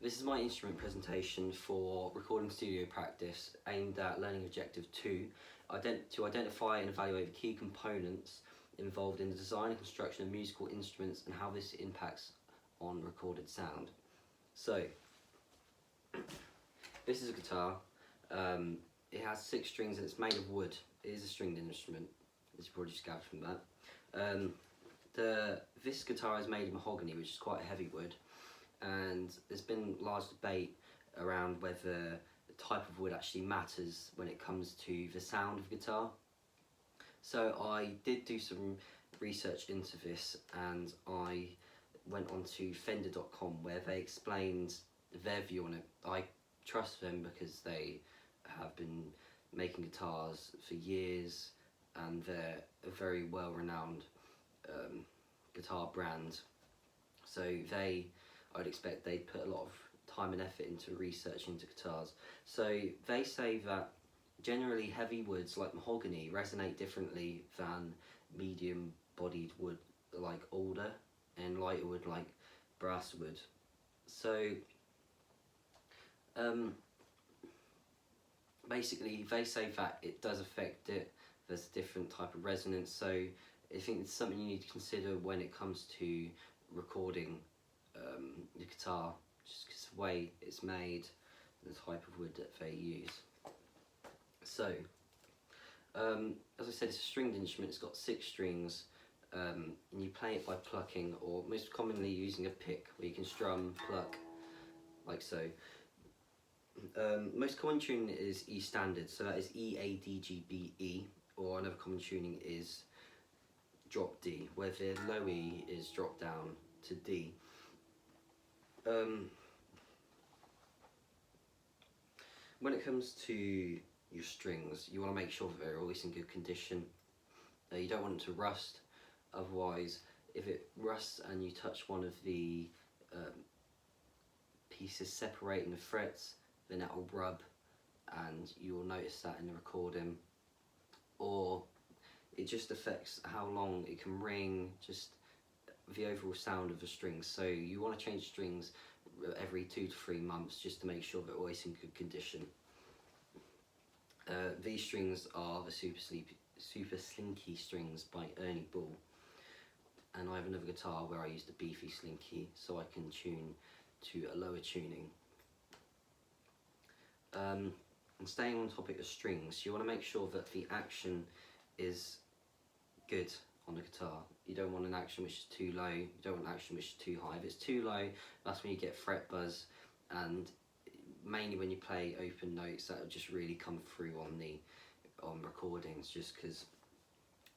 This is my instrument presentation for recording studio practice aimed at learning objective 2, to identify and evaluate the key components involved in the design and construction of musical instruments and how this impacts on recorded sound. So, this is a guitar. It has 6 strings and it's made of wood. It is a stringed instrument, as you probably just gathered from that. This guitar is made of mahogany, which is quite a heavy wood, and there's been large debate around whether the type of wood actually matters when it comes to the sound of the guitar. So I did do some research into this, and I went on to Fender.com where they explained their view on it. I trust them because they have been making guitars for years and they're a very well renowned guitar brand. So I'd expect they'd put a lot of time and effort into research into guitars. So they say that generally heavy woods like mahogany resonate differently than medium bodied wood like alder and lighter wood like basswood. So basically they say that it does affect it. There's a different type of resonance, so I think it's something you need to consider when it comes to recording the guitar, just because the way it's made, the type of wood that they use. So, as I said, it's a stringed instrument. It's got 6 strings, and you play it by plucking, or most commonly using a pick, where you can strum, pluck, like so. Most common tuning is E standard, so that is E, A, D, G, B, E, or another common tuning is drop D, where the low E is dropped down to D. When it comes to your strings, you want to make sure that they're always in good condition. You don't want them to rust, otherwise if it rusts and you touch one of the pieces separating the frets, then that will rub and you will notice that in the recording. Or it just affects how long it can ring, just the overall sound of the strings. So you want to change strings every 2 to 3 months just to make sure they're always in good condition. These strings are the Super Slinky strings by Ernie Ball, and I have another guitar where I use the Beefy Slinky so I can tune to a lower tuning. And staying on topic of strings, you want to make sure that the action is good on the guitar. You don't want an action which is too low, you don't want an action which is too high. If it's too low, that's when you get fret buzz, and mainly when you play open notes, that will just really come through on recordings, just because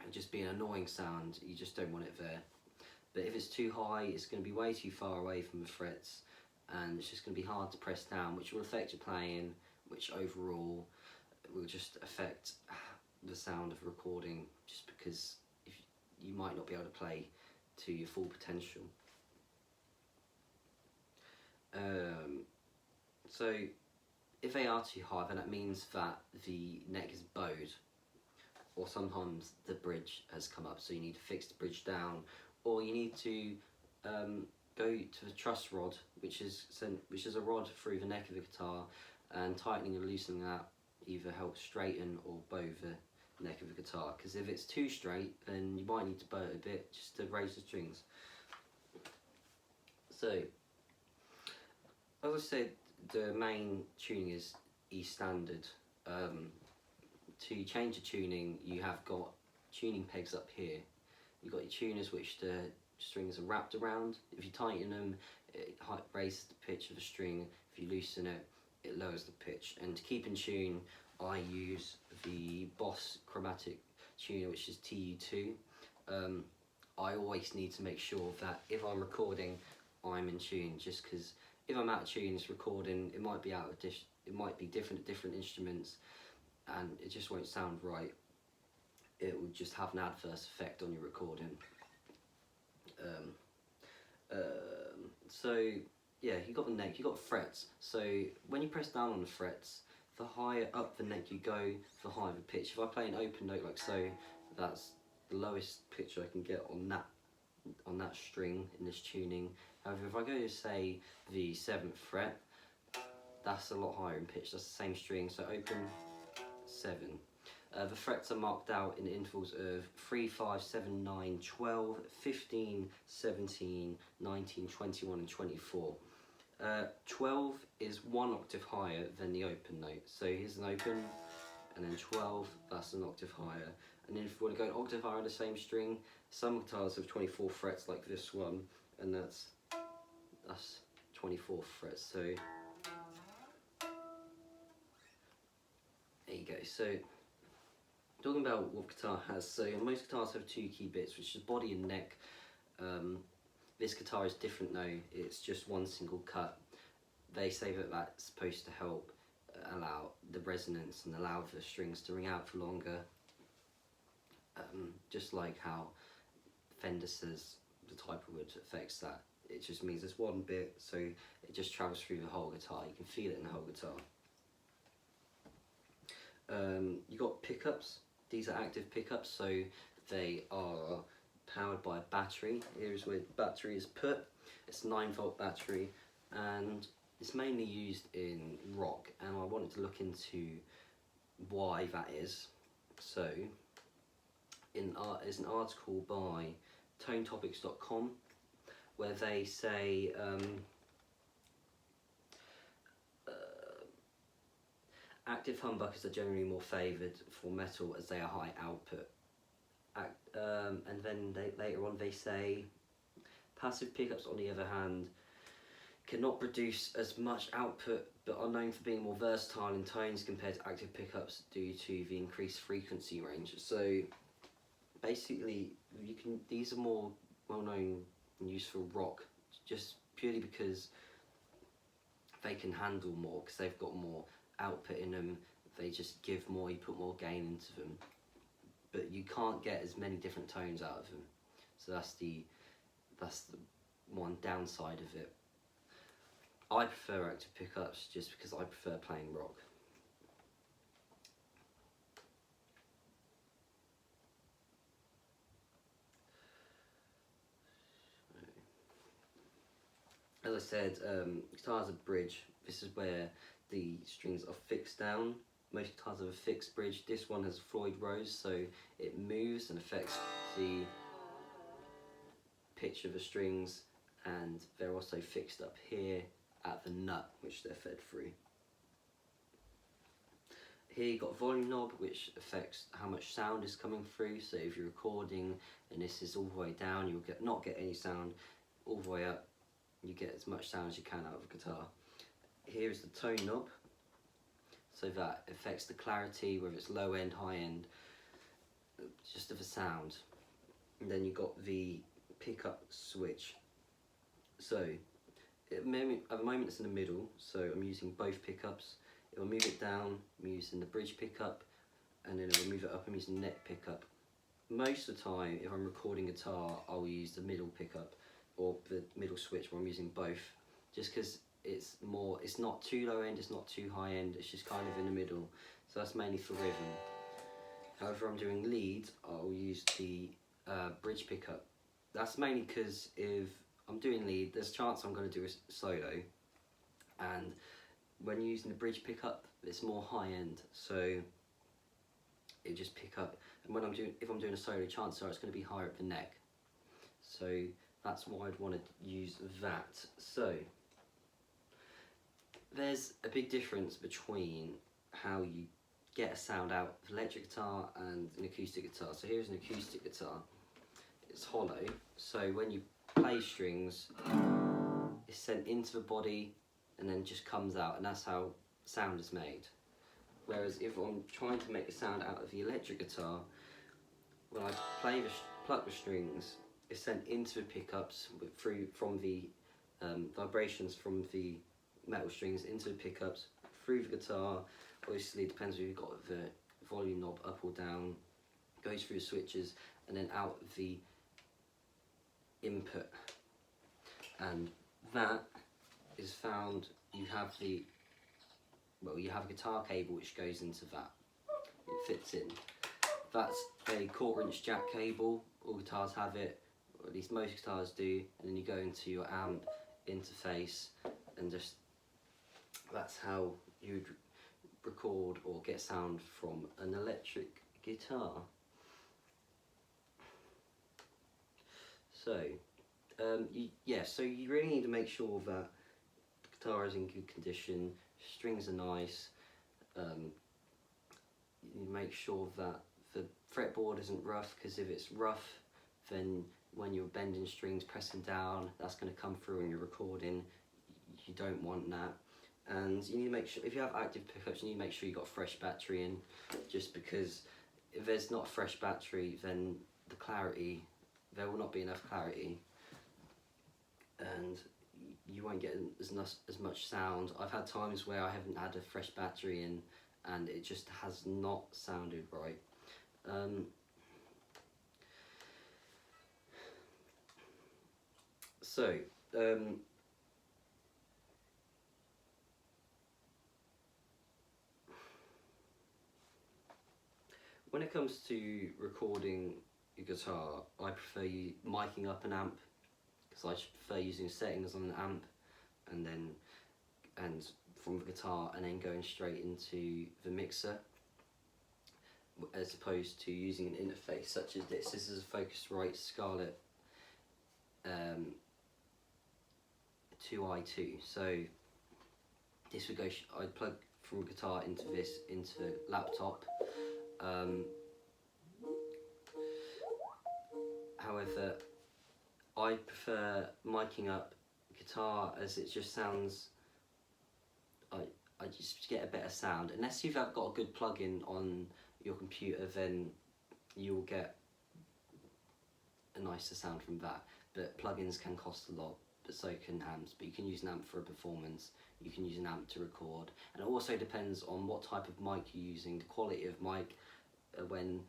it'll just be an annoying sound. You just don't want it there. But if it's too high, it's going to be way too far away from the frets, and it's just going to be hard to press down, which will affect your playing, which overall will just affect the sound of recording, just because you might not be able to play to your full potential. So if they are too high, then that means that the neck is bowed, or sometimes the bridge has come up, so you need to fix the bridge down, or you need to go to the truss rod, which is a rod through the neck of the guitar, and tightening and loosening that either helps straighten or bow the neck of the guitar, because if it's too straight, then you might need to bow it a bit just to raise the strings. So, as I said, the main tuning is E standard. To change the tuning, you have got tuning pegs up here. You've got your tuners which the strings are wrapped around. If you tighten them, it raises the pitch of the string. If you loosen it, it lowers the pitch. And to keep in tune, I use the Boss Chromatic tuner, which is TU2. I always need to make sure that if I'm recording, I'm in tune, just because if I'm out of tune, this recording, it might be it might be different at different instruments, and it just won't sound right. It will just have an adverse effect on your recording. So yeah, you got the neck, you got the frets. So when you press down on the frets, the higher up the neck you go, the higher the pitch. If I play an open note like so, that's the lowest pitch I can get on that string in this tuning, However, if I go to say the 7th fret, that's a lot higher in pitch. That's the same string, so open 7. The frets are marked out in intervals of 3, 5, 7, 9, 12, 15, 17, 19, 21 and 24. 12 is 1 octave higher than the open note. So here's an open, and then 12, that's an octave higher. And then if we want to go an octave higher on the same string, some guitars have 24 frets like this one, and that's 24 frets. So there you go. So talking about what guitar has, so most guitars have 2 key bits, which is body and neck. This guitar is different though, it's just one single cut. They say that that's supposed to help allow the resonance and allow the strings to ring out for longer. Just like how Fender says the type of wood affects that. It just means there's one bit, so it just travels through the whole guitar. You can feel it in the whole guitar. You got pickups. These are active pickups, so they are powered by a battery. Here's where the battery is put. It's a 9-volt battery, and it's mainly used in rock, and I wanted to look into why that is. So there's an article by tonetopics.com where they say active humbuckers are generally more favoured for metal as they are high output. And then later on they say passive pickups, on the other hand, cannot produce as much output but are known for being more versatile in tones compared to active pickups due to the increased frequency range. So basically, these are more well known and used for rock, just purely because they can handle more, because they've got more output in them. They just give more, you put more gain into them, but you can't get as many different tones out of them. So that's the one downside of it. I prefer active pickups just because I prefer playing rock. As I said, guitars are bridge. This is where the strings are fixed down. Most guitars have a fixed bridge. This one has Floyd Rose, so it moves and affects the pitch of the strings, and they're also fixed up here at the nut, which they're fed through. Here you've got a volume knob, which affects how much sound is coming through. So if you're recording and this is all the way down, you'll not get any sound. All the way up, you get as much sound as you can out of a guitar. Here is the tone knob, so that affects the clarity, whether it's low end, high end, just of the sound. And then you've got the pickup switch. So at the moment it's in the middle, so I'm using both pickups. If I move it down, I'm using the bridge pickup, and then if I move it up, I'm using neck pickup. Most of the time, if I'm recording guitar, I'll use the middle pickup or the middle switch where I'm using both, just because it's not too low end, it's not too high end, it's just kind of in the middle. So that's mainly for rhythm. However, I'm doing leads, I'll use the bridge pickup. That's mainly because if I'm doing lead, there's a chance I'm going to do a solo, and when using the bridge pickup, it's more high end, so it just pick up. And if I'm doing a solo, chances are it's going to be higher at the neck. So that's why I'd want to use that. So there's a big difference between how you get a sound out of an electric guitar and an acoustic guitar. So here's an acoustic guitar. It's hollow, so when you play strings, it's sent into the body and then just comes out, and that's how sound is made. Whereas if I'm trying to make a sound out of the electric guitar, when I pluck the strings, it's sent into the pickups from the vibrations from the metal strings into the pickups, through the guitar. Obviously it depends if you've got the volume knob up or down, goes through the switches and then out the input. And that is found, you have a guitar cable which goes into that. It fits in. That's a 1/4 inch jack cable, all guitars have it. or at least most guitars do, and then you go into your amp interface, and just that's how you'd record or get sound from an electric guitar. So so you really need to make sure that the guitar is in good condition, strings are nice, you make sure that the fretboard isn't rough, because if it's rough, then when you're bending strings, pressing down, that's going to come through when you're recording. You don't want that. And you need to make sure, if you have active pickups, you need to make sure you've got a fresh battery in, just because if there's not a fresh battery, then the clarity, there will not be enough clarity, and you won't get as much sound. I've had times where I haven't had a fresh battery in, and it just has not sounded right. When it comes to recording your guitar, I prefer miking up an amp, because I prefer using settings on an amp and from the guitar, and then going straight into the mixer, as opposed to using an interface such as this. This is a Focusrite Scarlett 2i2. So this would go. I'd plug from guitar into the laptop. However, I prefer miking up guitar, as it just sounds. I just get a better sound. Unless you've got a good plug-in on your computer, then you'll get a nicer sound from that. But plugins can cost a lot, but so can amps. But you can use an amp for a performance, you can use an amp to record, and it also depends on what type of mic you're using, the quality of mic. When